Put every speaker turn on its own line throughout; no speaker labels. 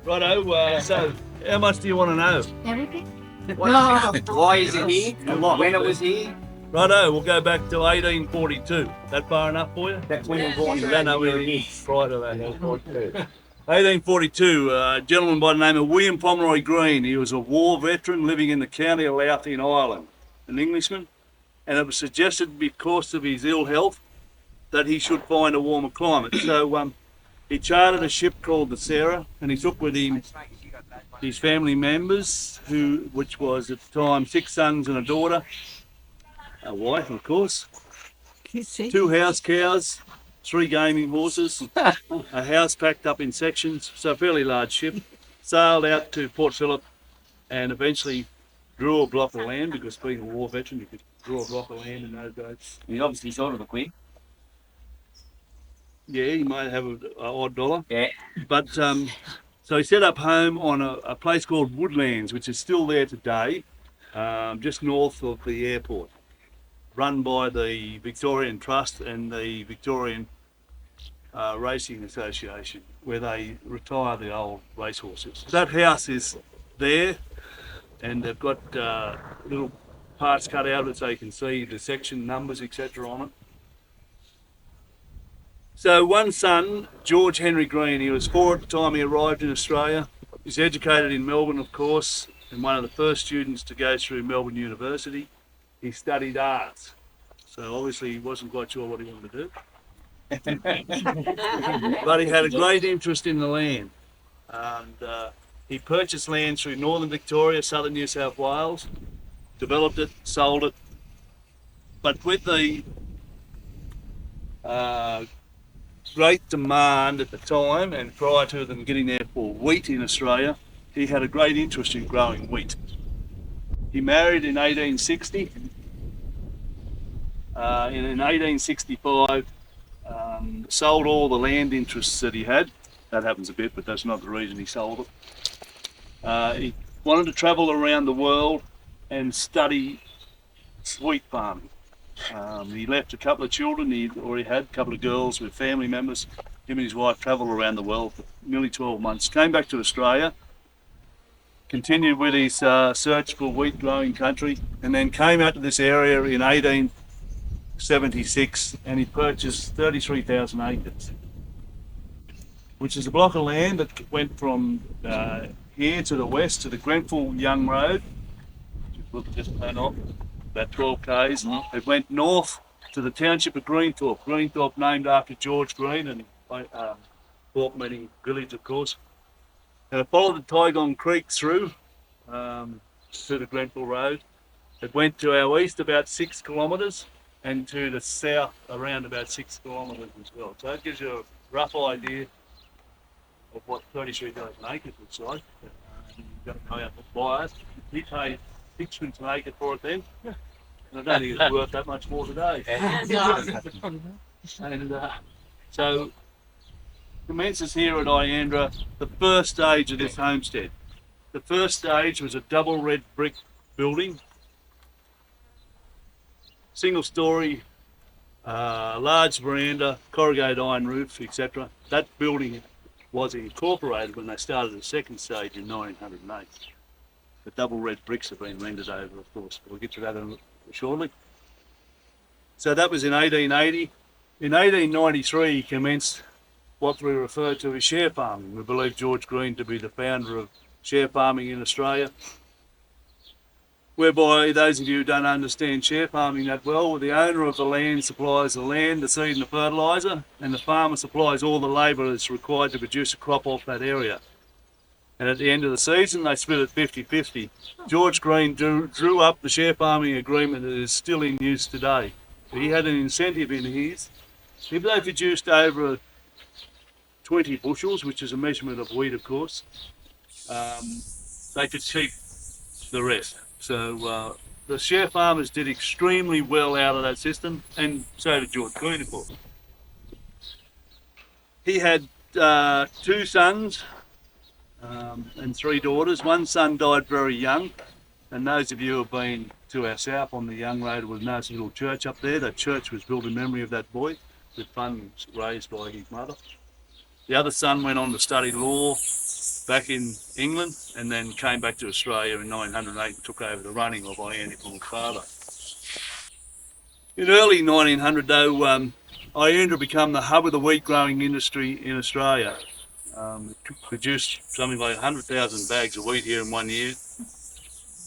Righto, so how much do you want to know?
Everything?
Why is it here? When it was here?
Righto, we'll go back to 1842. That far enough for you?
That's when you're born.
You don't know anything prior to that. 1842, a gentleman by the name of William Pomeroy Green. He was a war veteran living in the county of Louth in Ireland, an Englishman, and it was suggested because of his ill health that he should find a warmer climate. So he chartered a ship called the Sarah, and he took with him his family members, which was at the time 6 sons and a daughter, a wife of course, 2 house cows, 3 gaming horses, a house packed up in sections, so a fairly large ship, sailed out to Port Phillip and eventually drew a block of land, because being a war veteran you could draw a block of land in those days.
He obviously sold it a quid.
Yeah, he might have an odd dollar.
Yeah.
But so he set up home on a place called Woodlands, which is still there today, just north of the airport, run by the Victorian Trust and the Victorian Racing Association, where they retire the old racehorses. That house is there, and they've got little parts cut out of it so you can see the section numbers, etc. on it. So one son, George Henry Green, he was 4 at the time he arrived in Australia. He's educated in Melbourne, of course, and one of the first students to go through Melbourne University. He studied arts, so obviously he wasn't quite sure what he wanted to do. But he had a great interest in the land, and he purchased land through northern Victoria, southern New South Wales, developed it, sold it, but with the great demand at the time, and prior to them getting there for wheat in Australia, he had a great interest in growing wheat. He married in 1860. In 1865, sold all the land interests that he had. That happens a bit, but that's not the reason he sold it. He wanted to travel around the world and study wheat farming. He left a couple of children. He already had a couple of girls with family members. Him and his wife travelled around the world for nearly 12 months. Came back to Australia, continued with his search for wheat growing country, and then came out to this area in 1876, and he purchased 33,000 acres, which is a block of land that went from here to the west to the Grenfell Young Road, which we'll just turn off, about 12 k's. It went north to the township of Greenethorpe. Greenethorpe named after George Green, and Thorpe meaning village, of course. And it followed the Tygong Creek through to the Grenfell Road. It went to our east about 6 kilometres and to the south around about 6 kilometres as well. So that gives you a rough idea of what 33,000 acres looks like. You've got to know how to buy it. He paid 6 pence an acre for it then, and I don't think it's worth that much more today. And so commences here at Iandra, the first stage of this homestead. The first stage was a double red brick building, single story, large veranda, corrugated iron roof, etc. That building was incorporated when they started the second stage in 1908. The double red bricks have been rendered over, of course. We'll get to that shortly. So that was in 1880. In 1893 he commenced what we refer to as share farming. We believe George Green to be the founder of share farming in Australia, whereby those of you who don't understand share farming that well, the owner of the land supplies the land, the seed and the fertiliser, and the farmer supplies all the labour that's required to produce a crop off that area. And at the end of the season they split it 50-50. George Green drew up the share farming agreement that is still in use today. He had an incentive in his. If they produced over 20 bushels, which is a measurement of wheat, of course, they could keep the rest. So the share farmers did extremely well out of that system, and so did George Green, of course. He had 2 sons and 3 daughters. One son died very young, and those of you who have been to our south on the Young Road will know there's a little church up there. That church was built in memory of that boy, with funds raised by his mother. The other son went on to study law back in England and then came back to Australia in 1908 and took over the running of Iandra from his father. In early 1900 though, Iandra became the hub of the wheat growing industry in Australia. It produced something like 100,000 bags of wheat here in 1 year.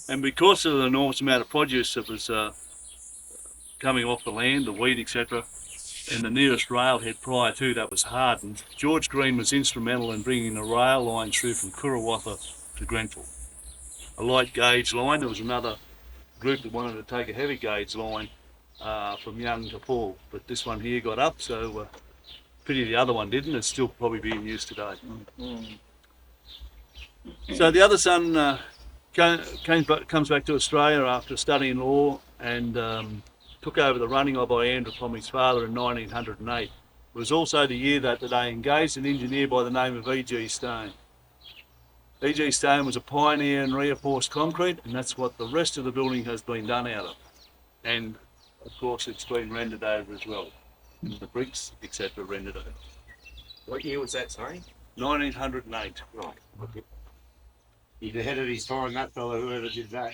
And because of the enormous amount of produce that was coming off the land, the wheat, etc., and the nearest railhead prior to that was Harden, George Green was instrumental in bringing the rail line through from Koorawatha to Grenfell. A light gauge line. There was another group that wanted to take a heavy gauge line from Young to Paul, but this one here got up, so pity the other one didn't. It's still probably being used today. So the other son comes back to Australia after studying law and took over the running of Iandra from his father in 1908. It was also the year that they engaged an engineer by the name of E.G. Stone. E.G. Stone was a pioneer in reinforced concrete, and that's what the rest of the building has been done out of. And of course it's been rendered over as well. The bricks, etc., rendered over.
What year was that, sorry?
1908.
Right.
He's ahead of his time, that fellow, whoever did that.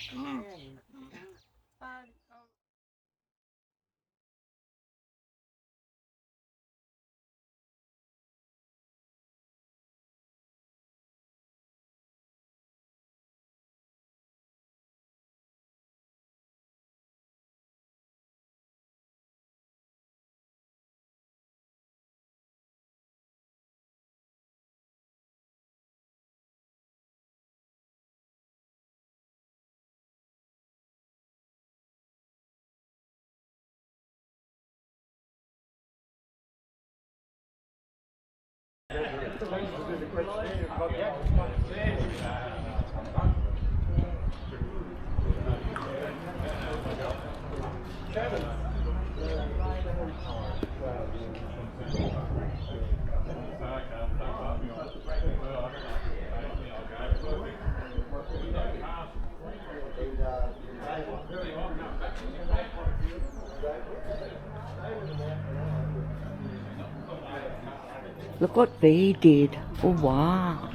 Look what they did. Oh, wow.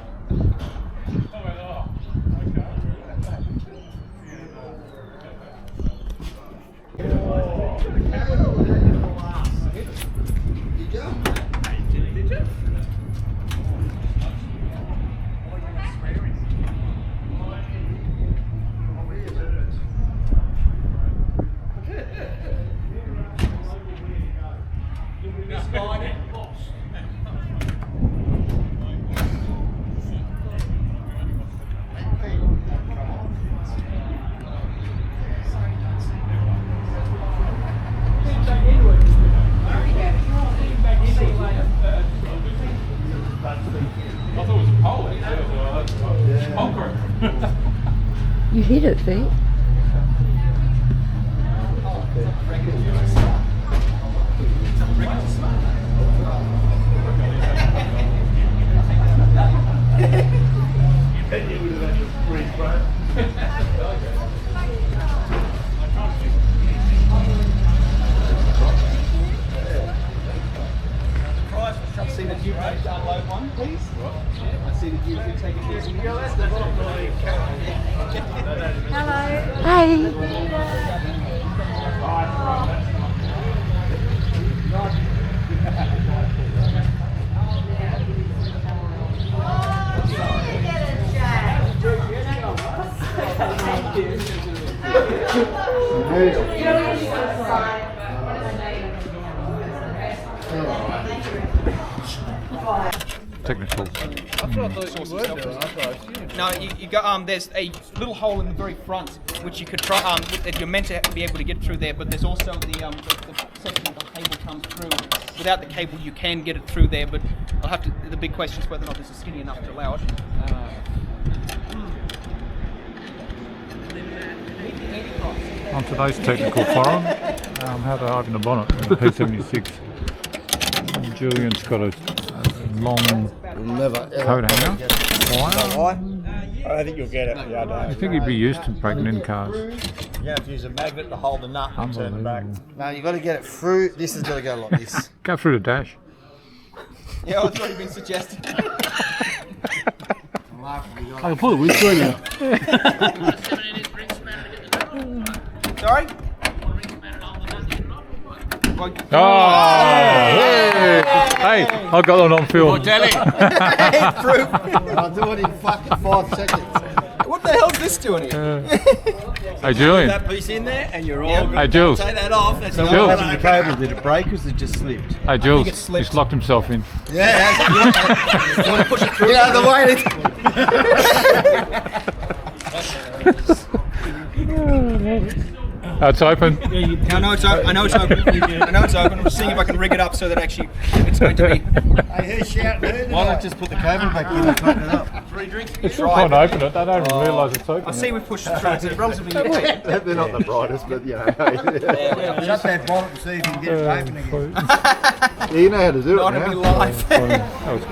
You hit it, Pete.
I see that you unload one, please. I see that you take it easy.
Technical.
No, you go. There's a little hole in the very front which you could try. That you're meant to be able to get through there, but there's also the section of the cable comes through. Without the cable, you can get it through there, but I'll have to. The big question is whether or not this is skinny enough to allow it.
On today's technical forum, how to open a bonnet in a P76. Julian's got a long coat hanger. Why?
I don't think you'll get it. Yeah, I don't.
I think he'd be used to breaking in cars.
You have to use a magnet to hold the nut and turn it back.
Unbelievable.
No, you got to get it through. This has got to go like this.
Go through the dash.
Yeah, it's already been suggested.
I can pull the windscreen now.
Sorry?
Hey, I got that on film.
I'll do it in fucking 5 seconds.
What the hell's this doing here?
Hey, Julian.
That piece in there, and you're all
Yeah.
good.
Hey, Jules.
Take that off. That's
So
the
what
Jules.
happened to the cable? Did it break or did it just slip?
Hey, Jules.
it's slipped.
He's locked himself in.
Yeah,
You want to push it through?
get out of the way.
It's open.
Yeah, I know it's open. I know it's open. I know it's open. I'm just seeing if I can rig it up so that actually it's going to be.
Hey, who's shouting? Why not just put the cable back in and tighten it up?
It's still trying to open it. They don't even realise it's open.
I see we've pushed it through. It's relatively easy.
They're not the brightest, but you know. Shut that bonnet and see if you can get it open again. Yeah, you know how to do
Not
it
to be
now.
live.
That was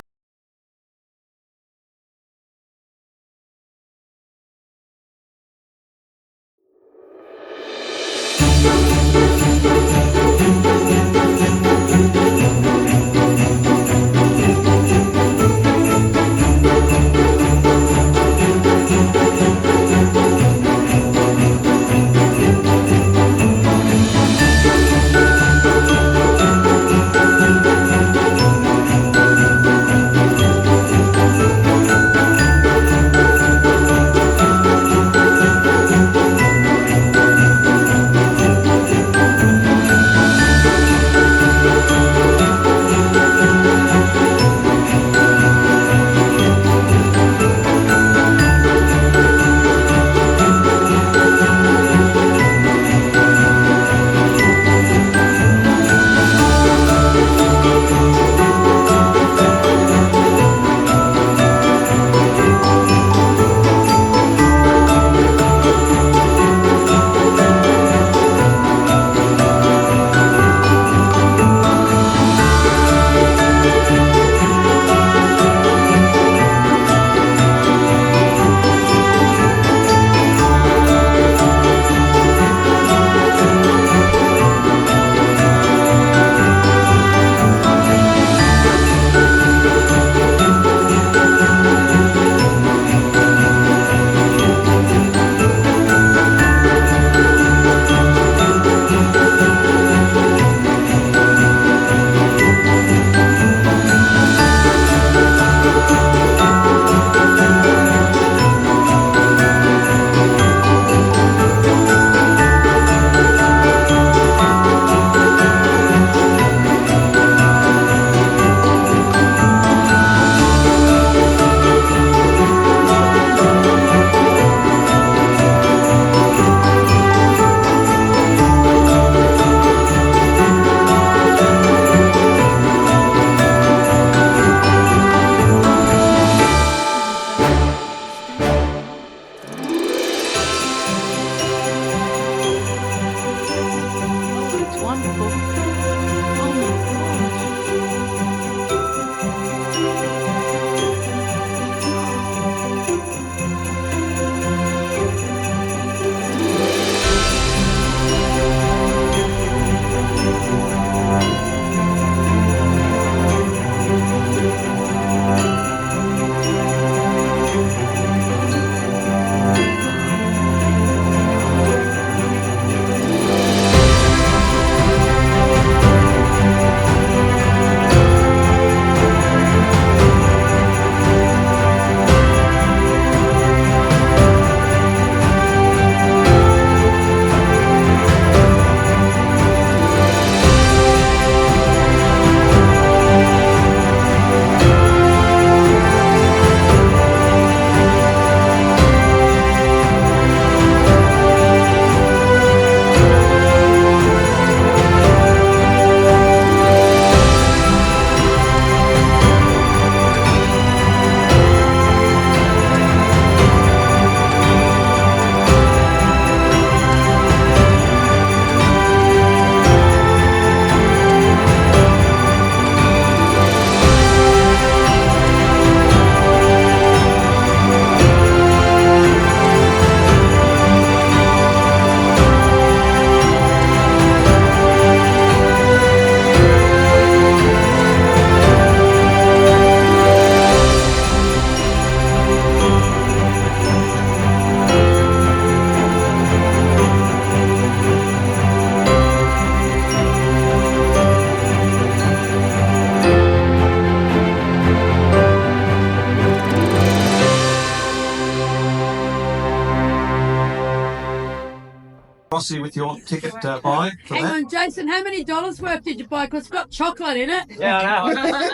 Frosty with your ticket buy for
Hang
that.
on, Jason, how many dollars worth did you buy? Because it's got chocolate in it.
Yeah, I know.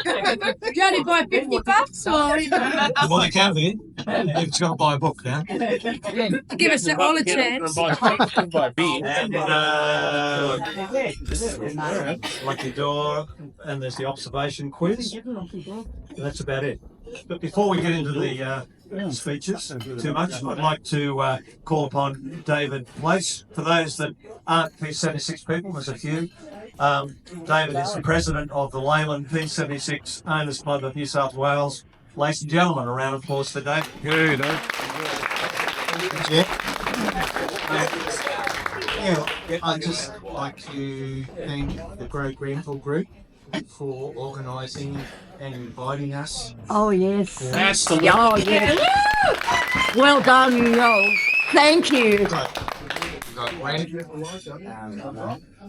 Did you only buy $50 or
Well, they can be. You've got to buy a book now.
give us all a chance?
And lucky door, and there's the observation quiz. That's about it. But before we get into the speeches too much, I'd like to call upon David Place. For those that aren't P76 people, there's a few. David is the president of the Leyland P76 Owners Club of New South Wales. Ladies and gentlemen, a round of applause for David.
Good, eh?
Yeah, I'd just like to thank the Grenfell Group for organising and inviting us.
Oh, yes.
That's the
Oh, yes. Well done, yo. Thank you.
We've got Brent,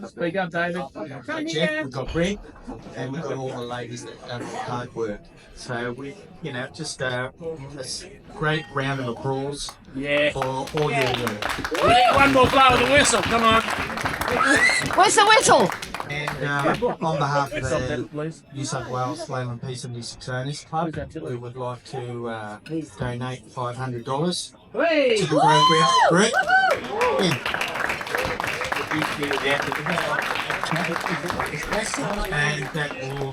Speak up, David.
we've got Jeff, we've got Brent, and we've got all the ladies that have done the hard work. So we, just a great round of applause for all your work.
We need one more blow of the whistle. Come on.
Where's the whistle?
And on behalf of the New South Wales Leyland P76 Owners Club, we would like to donate $500
Hey.
to the program group. And that will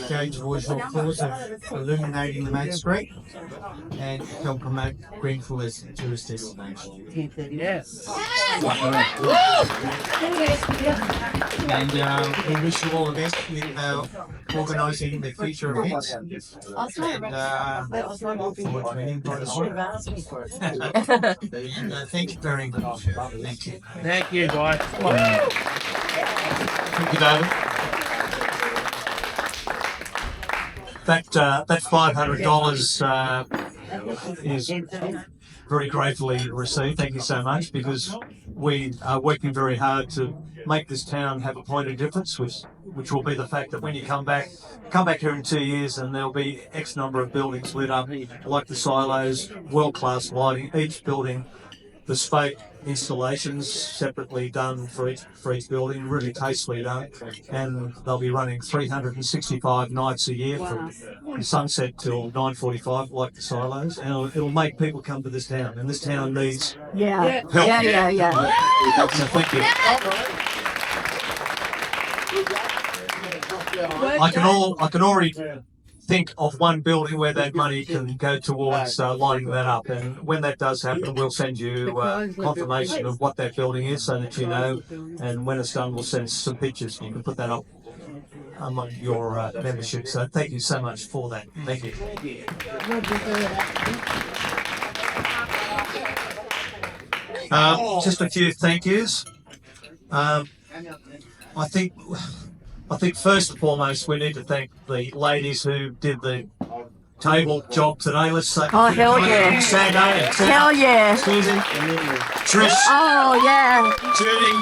go towards your cause of illuminating the main street and help promote Grenfell as a tourist destination.
Yes.
And we wish you all the best with organising the future events. And thank you very much. Thank you.
Thank you, guys.
Thank you, David. That $500 is very gratefully received. Thank you so much, because we are working very hard to make this town have a point of difference, which will be the fact that when you come back here in 2 years and there'll be X number of buildings lit up, like the silos, world-class lighting, each building, bespoke installations separately done for each building, really tastefully done, and they'll be running 365 nights a year from sunset till 9:45, like the silos, and it'll make people come to this town, and this town needs
Yeah.
help.
Yeah.
So thank you. I can already think of one building where that money can go towards lighting that up, and when that does happen, we'll send you confirmation of what that building is so that you know, and when it's done, we'll send some pictures and you can put that up among your membership. So thank you so much for that. Thank you. Just a few thank yous. I think first and foremost we need to thank the ladies who did the table job today. Let's say,
Oh, hell yeah.
Sandra,
Hell yeah.
Susie, Trish,
Oh, yeah.
Judy,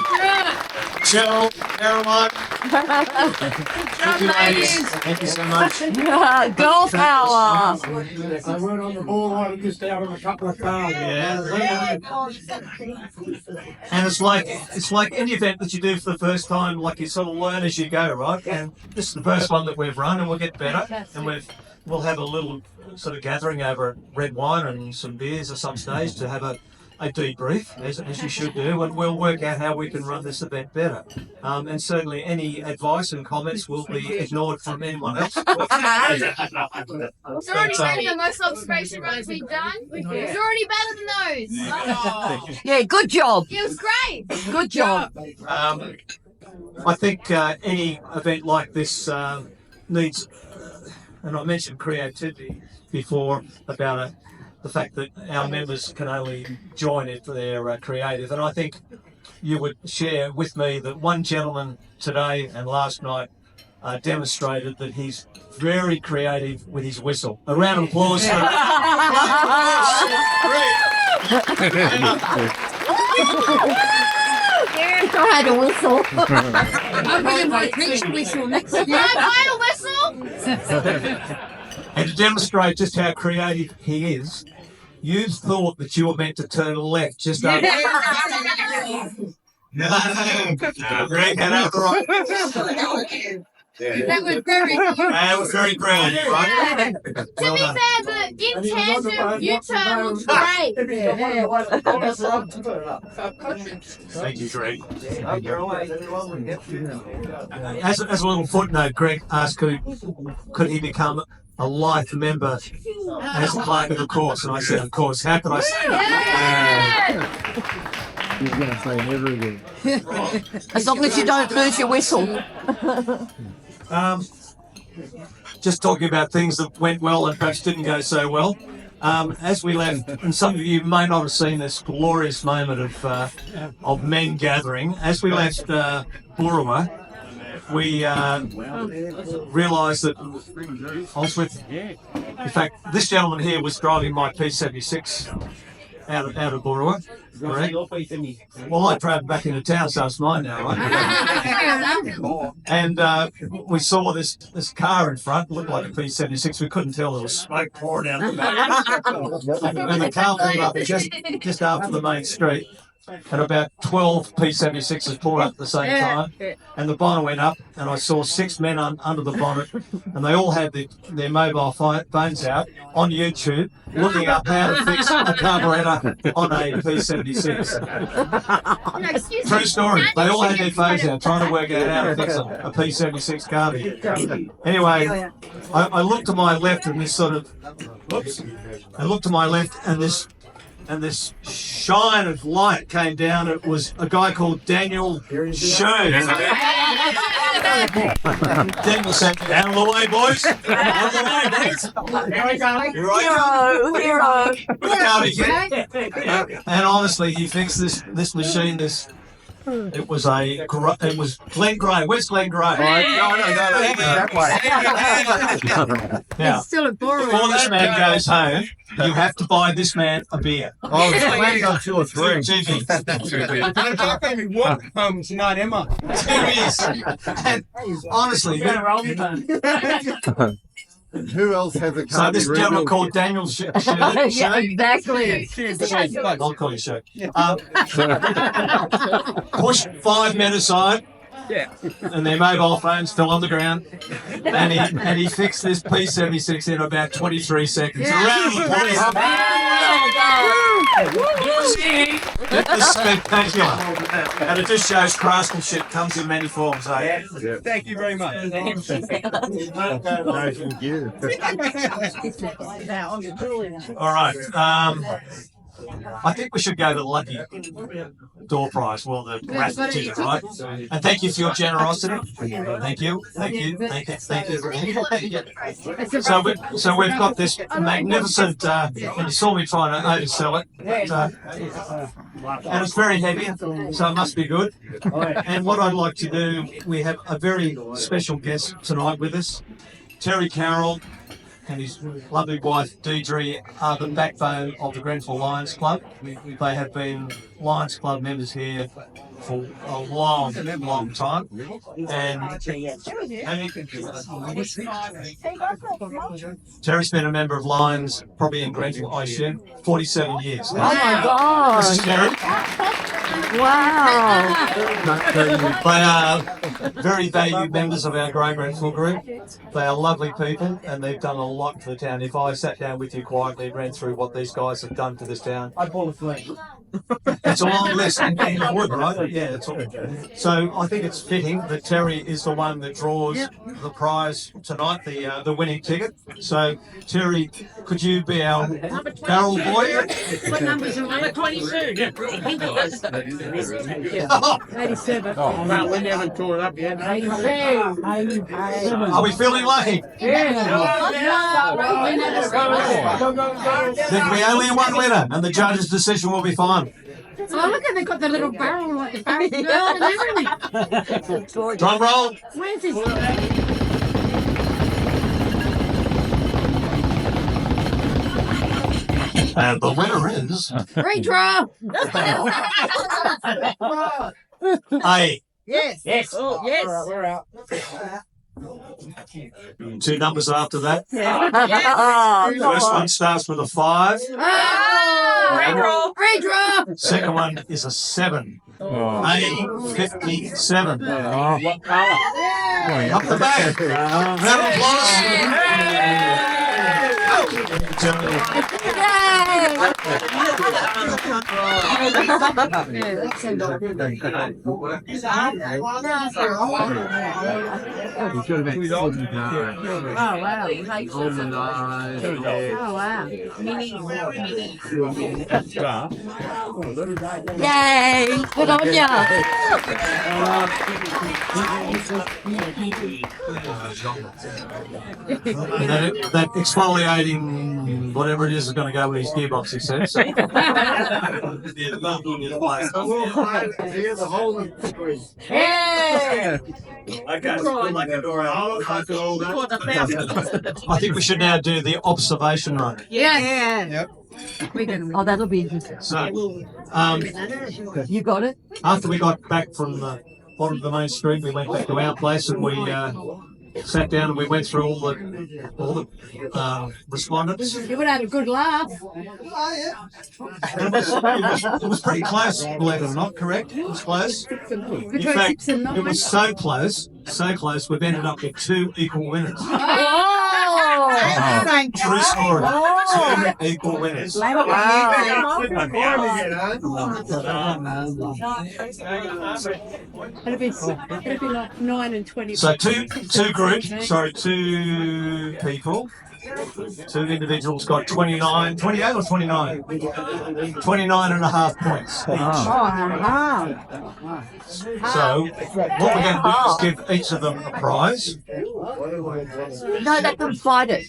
Jill, Caroline. Thank you, ladies. Thank you so much.
Girl power.
They weren't on the ball, I was just out on a couple of cars.
And it's like any event that you do for the first time, like you sort of learn as you go, right? And this is the first one that we've run, and we'll get better, and we'll have a little sort of gathering over red wine and some beers at some stage to have a debrief, as you should do, and we'll work out how we can run this event better. And certainly any advice and comments will be ignored from anyone else.
It's already better than most observation runs we've done. It's already better than those.
Yeah, good job.
It was great.
Good job.
I think any event like this needs, and I mentioned creativity before about the fact that our members can only join if they're creative, and I think you would share with me that one gentleman today and last night demonstrated that he's very creative with his whistle. A round of applause for
I had a whistle.
I'm bringing my French whistle next time.
Can I buy a whistle?
And to demonstrate just how creative he is, You thought that you were meant to turn left just after. No, Greg had it right.
That was very
That was very proud, right?
To be fair, but in tandem, you turned great.
Thank you, Greg. As a little footnote, Greg asked could he become a life member as a clerk of the course, and I said, of course. How could I say that?
He's going to say never again.
As long as you don't lose your whistle.
Just talking about things that went well and perhaps didn't go so well. As we left, and some of you may not have seen this glorious moment of men gathering. As we left Boorowa, we realised that I was with. In fact, this gentleman here was driving my P76 out of Boorowa. Correct. Well, I drove back into town, so it's mine now, right? And we saw this car in front, looked like a P76. We couldn't tell there was smoke pouring out the back. And the car pulled up just after the main street. And about 12 P76s pulled up at the same time, and the bonnet went up, and I saw 6 men under the bonnet, and they all had their mobile phones out on YouTube, looking up how to fix a carburettor on a P76. True story. They all had their phones out, trying to work out how to fix a P76 carburettor. Anyway, I looked to my left, and this sort of, I looked to my left, and this shine of light came down. It was a guy called Daniel Schoen. Daniel said, "Out of the way, boys. Out of the way, boys. Here we go.
Hero.
Look out again." And honestly, he fixed this machine. It was Glen Grey. Where's Glen Grey?
That way.
Now,
still a boring.
before this man goes home, you have to buy this man a beer.
I was planning on 2 or 3.
Tonight, Emma.
And honestly,
Who else has a
so
car?
this gentleman called Daniel Schoen.
Yeah, exactly.
I'll call you Schoen. Pushed 5 men aside.
Yeah.
And their mobile phones fell on the ground. And he fixed this P76 in about 23 seconds. A round of applause. It was spectacular. And it just shows craftsmanship comes in many forms, eh?
Yeah. Thank you very much.
No, thank you.
All right. I think we should go to the lucky door prize, well, the raffle ticket, right? And thank you for your generosity. Thank you. So we've got this magnificent, and you saw me trying to oversell it, and it's very heavy, so it must be good. And what I'd like to do, we have a very special guest tonight with us, Terry Carroll and his lovely wife Deidre are the backbone of the Grenfell Lions Club. They have been Lions Club members here for a long time. And Terry's been a member of Lions probably in Grenfell, I assume, 47 years.
Oh my God.
This is Terry.
Wow.
They are very valued members of our Grey Grenfell Group. They are lovely people and they've done a lot for the town. If I sat down with you quietly and ran through what these guys have done for this town, I'd fall asleep. It's a long list, and you would, right? Yeah, it's all. So I think it's fitting that Terry is the one that draws the prize tonight, the winning ticket. So Terry, could you be our barrel boy?
What number is it? Number 22. 87.
Well, we haven't tore it up yet.
87.
Are we feeling lucky? Then we only one winner, and the judge's decision will be final.
Oh, look at they got the little barrel, like the barrel girl and everything.
Drum roll.
Where's this?
And the winner is
Redraw.
A.
Yes.
Yes.
Oh, yes.
All right, we're out.
Two numbers after that.
Oh,
First one starts with a 5.
Redraw.
Second one is a 7. A57. Up the back. Round of applause.
yay! Good on ya!
That exfoliating whatever it is going to go with his gearbox, he says.
Yeah!
I think we should now do the observation run.
Yeah.
Oh, that'll be interesting.
So,
You got it?
after we got back from the bottom of the main street, we went back to our place and we sat down and we went through all the respondents.
You would have a good laugh.
It was pretty close, believe it or not, correct? It was close. In fact, it was so close, we've ended up with 2 equal winners. True story. 2 equal winners.
It'd be like 9 and 20.
So two people, 2 individuals got 28 or 29? 29 and a half points each. So what we're going to do is give each of them a prize.
No, let them fight it.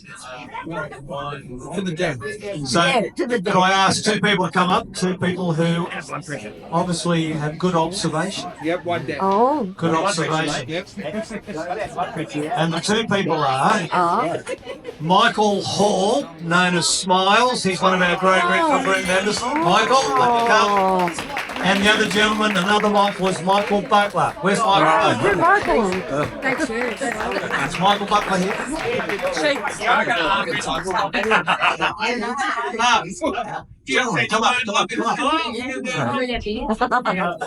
To the death. So can I ask 2 people to come up? 2 people who obviously have good observation.
Yep, one day.
Oh.
Good observation.
Yep.
And the 2 people are Michael Hall, known as Smiles. He's one of our great Grenfell Group members. Michael, let me come. And the other gentleman, another Michael, was Michael Butler. Where's Michael?
Michael.
Thanks,
Is Michael Butler here? Gentlemen, come up.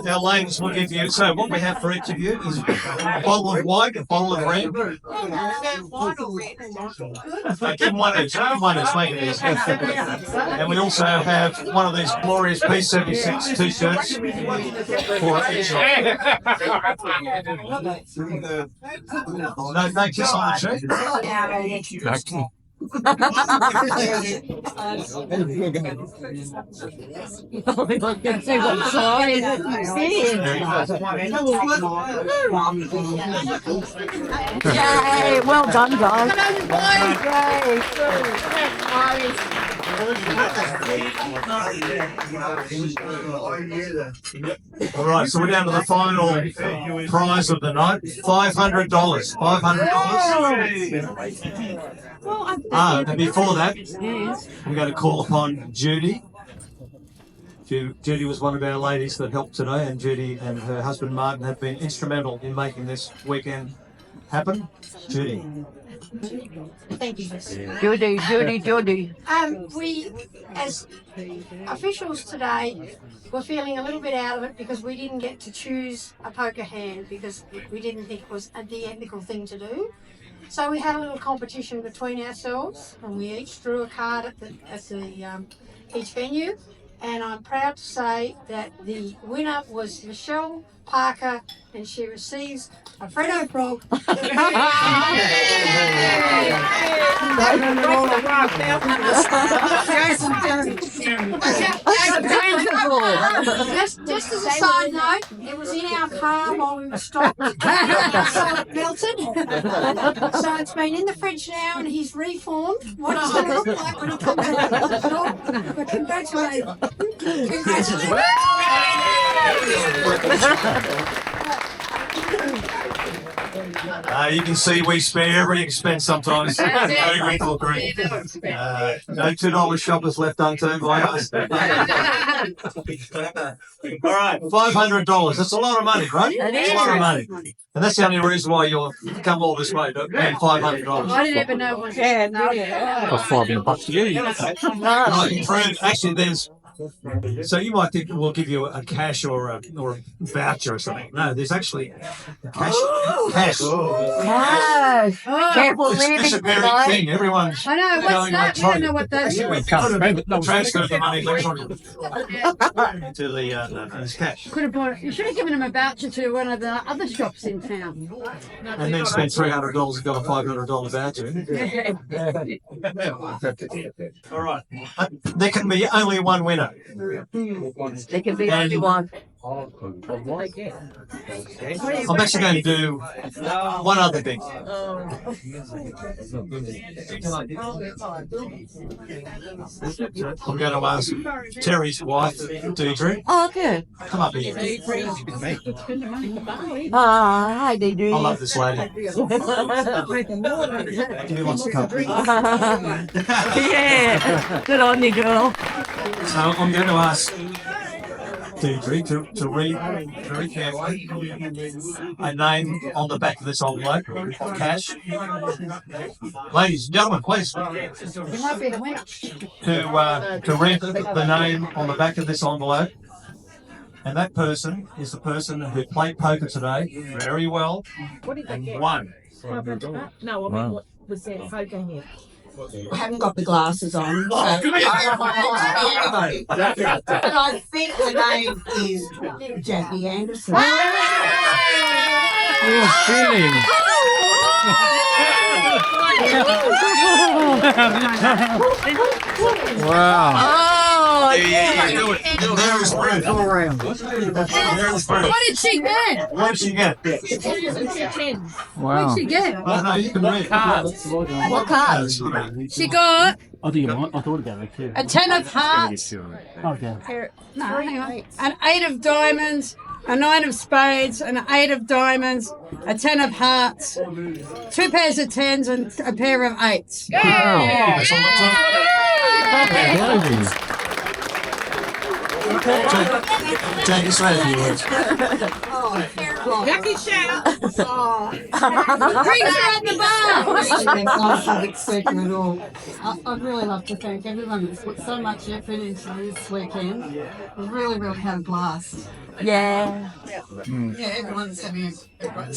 Our ladies will give you, so what we have for each of you is a bottle of white, a bottle of red. Give them one each, make it easy. And we also have one of these glorious P76 t-shirts for each of No kiss on the cheek.
Yay! Well done, guys.
All right, so we're down to the final prize of the night, $500. And before that, I'm going to call upon Judy. Judy was one of our ladies that helped today, and Judy and her husband Martin have been instrumental in making this weekend happen. Judy.
Thank you.
Judy.
We, as officials today, were feeling a little bit out of it because we didn't get to choose a poker hand because we didn't think it was the ethical thing to do. So we had a little competition between ourselves, and we each drew a card at each venue. And I'm proud to say that the winner was Michelle Parker, and she receives a Freddo Frog. Just as a side note, it was in our car while we were stopped, so it melted. So it's been in the fridge now, and he's reformed. What it's going to look like when it comes out of the store. But congratulations.
You can see we spare every expense sometimes. No Grenfell Group. No $2 shoppers left unturned by us. All right, $500. That's a lot of money, right? It's a lot of money. And that's the only reason why you'll come all this way to pay $500.
I didn't even know what had.
Cost $500 to you.
Actually, there's. So you might think we'll give you a cash or a voucher or something. No, there's actually cash. Cash.
Careful
It's a
leaving
very
tonight.
thing. Everyone's
I know, what's
going
that? I don't know what that is.
transfer the money electronically to the it's cash.
Could have bought. You should have given him a voucher to one of the other shops in town.
And then spent $300 and got a $500 voucher. All right. There can be only one winner.
They can be only one.
I'm actually going to do one other thing. I'm going to ask Terry's wife, Deidre.
Oh, good.
Come up here.
Hi, Deidre.
I love this lady. Give me lots of company.
Yeah. Good on you, girl.
So I'm going to ask Deidre to read very carefully a name on the back of this envelope of cash. Ladies and gentlemen, please.
You might be the winner.
To read the name on the back of this envelope. And that person is the person who played poker today very well and won.
No, I mean, what was that poker here?
I haven't got the glasses on. So but I think the name is Jackie Anderson.
You're feeling. Wow.
Oh,
There is proof.
What did she get?
What did she get?
What
Wow.
did she get?
Oh, no, you can read.
what cards?
She got
I think I thought about it too.
a 10 of hearts.
Okay.
No, hang on. An 8 of diamonds, a 9 of spades, an 8 of diamonds, a 10 of hearts, 2 pairs of 10s, and a pair of 8s.
That's all Jackie, say a few words.
Jackie shout. Drinks are at the bar.
I'd really love to thank everyone that's put so much effort into this weekend. We've really, really had a blast.
Yeah.
Yeah, everyone's having a great time.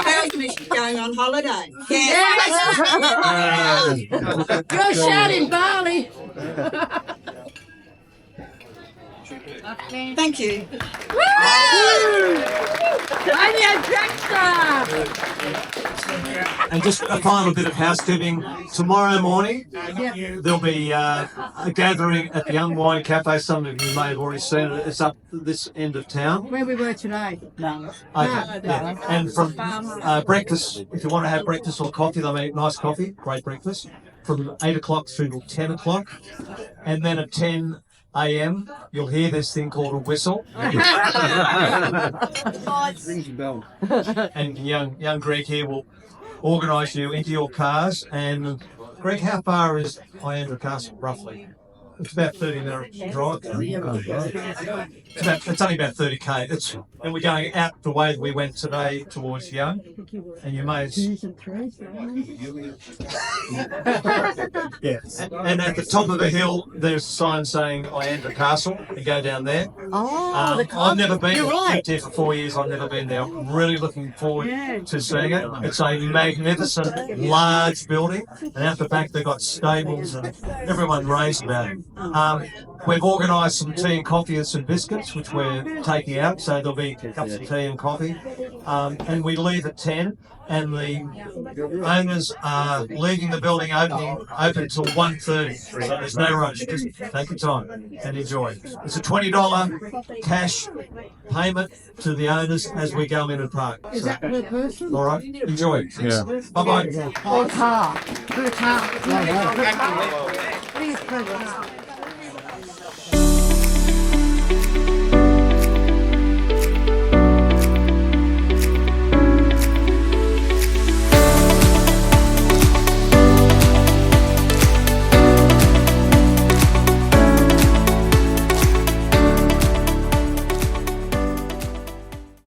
How's Michigan going on holiday?
Go shout in Bali.
Thank you.
And just a final bit of housekeeping. Tomorrow morning, there'll be a gathering at the Young Wine Cafe. Some of you may have already seen it. It's up this end of town.
Where we were today.
Okay. Yeah. And from breakfast, if you want to have breakfast or coffee, they make nice coffee, great breakfast, from 8 o'clock through to 10 o'clock. And then at 10 a.m. you'll hear this thing called a whistle. And young Greg here will organise you into your cars. And Greg, how far is Iandra Castle roughly? It's about 30-minute drive. It's only about 30k. And we're going out the way that we went today towards Young. And you may. Yes. And at the top of the hill, there's a sign saying Iandra Castle. You go down there.
Oh,
I've never been.
You're right.
I've lived here for 4 years. I've never been there. I'm really looking forward to seeing it. It's a magnificent, large building. And out the back, they've got stables, and everyone raves about it. We've organised some tea and coffee and some biscuits, which we're taking out, so there'll be cups of tea and coffee. And we leave at 10, and the owners are leaving the building open until 1:30. So there's no rush. Just take your time and enjoy. It's a $20 cash payment to the owners as we go in and park.
Is that per person?
All right, enjoy.
Yeah.
Bye-bye.
Per car. Per car. Please, per car.